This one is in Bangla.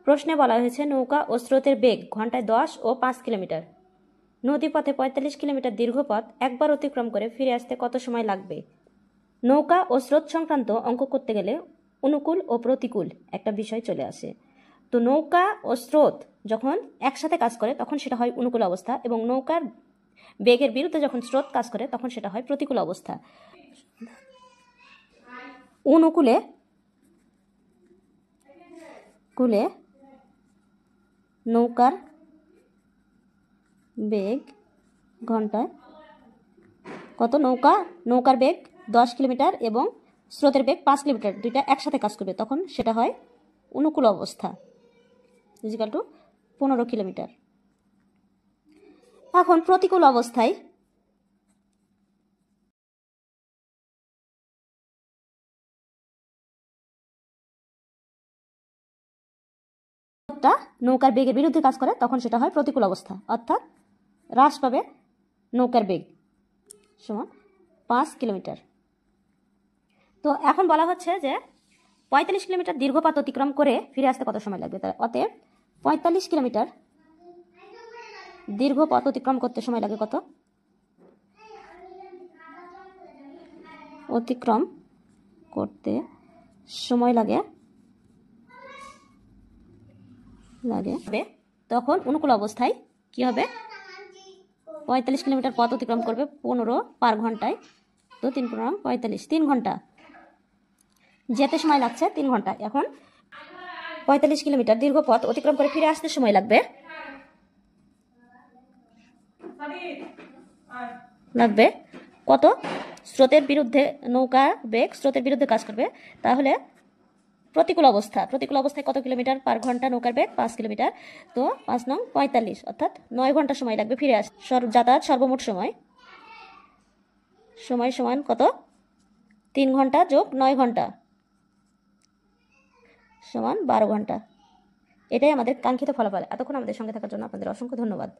প্রশ্নে বলা হয়েছে নৌকা ও স্রোতের বেগ ঘন্টায় 10 ও 5 কিলোমিটার। নদীপথে 45 কিলোমিটার দীর্ঘ পথ একবার অতিক্রম করে ফিরে আসতে কত সময় লাগবে? নৌকা ও স্রোত সংক্রান্ত অঙ্ক করতে গেলে অনুকূল ও প্রতিকূল একটা বিষয় চলে আসে। তো নৌকা ও স্রোত যখন একসাথে কাজ করে তখন সেটা হয় অনুকূল অবস্থা, এবং নৌকার বেগের বিরুদ্ধে যখন স্রোত কাজ করে তখন সেটা হয় প্রতিকূল অবস্থা। অনুকূলে নৌকার বেগ ঘন্টায় কত? নৌকার বেগ 10 কিলোমিটার এবং স্রোতের বেগ 5 কিলোমিটার, দুইটা একসাথে কাজ করবে, তখন সেটা হয় অনুকূল অবস্থা ইজিক্যাল টু 15 কিলোমিটার। এখন প্রতিকূল অবস্থায় নৌকার বেগের বিরুদ্ধে কাজ করে তখন সেটা হয় প্রতিকূল অবস্থা, অর্থাৎ হ্রাস পাবে নৌকার বেগ সমান 5 কিলোমিটার। তো এখন বলা হচ্ছে যে 45 কিলোমিটার দীর্ঘ পথ অতিক্রম করে ফিরে আসতে কত সময় লাগবে। অতএব 45 কিলোমিটার দীর্ঘ পথ অতিক্রম করতে সময় লাগে কত? অতিক্রম করতে সময় লাগে তখন অনুকূল অবস্থায় কি হবে? 45 কিলোমিটার পথ অতিক্রম করবে 15 পার ঘন্টায়, তো 3 × 45, 3 ঘন্টা যেতে সময় লাগছে 3 ঘন্টা। এখন 45 কিলোমিটার দীর্ঘ পথ অতিক্রম করে ফিরে আসতে সময় লাগবে কত? স্রোতের বিরুদ্ধে নৌকা বেগ স্রোতের বিরুদ্ধে কাজ করবে, তাহলে প্রতিকূল অবস্থায় কত কিলোমিটার পার ঘন্টা নৌকার বেগ? 5 কিলোমিটার। তো 5 নং 45, অর্থাৎ 9 ঘন্টা সময় লাগবে ফিরে আসতে। যাতায়াত সর্বমোট সময় সমান কত? 3 ঘন্টা যোগ 9 ঘন্টা সমান 12 ঘন্টা। এটাই আমাদের কাঙ্ক্ষিত ফলাফল। এতক্ষণ আমাদের সঙ্গে থাকার জন্য আপনাদের অসংখ্য ধন্যবাদ।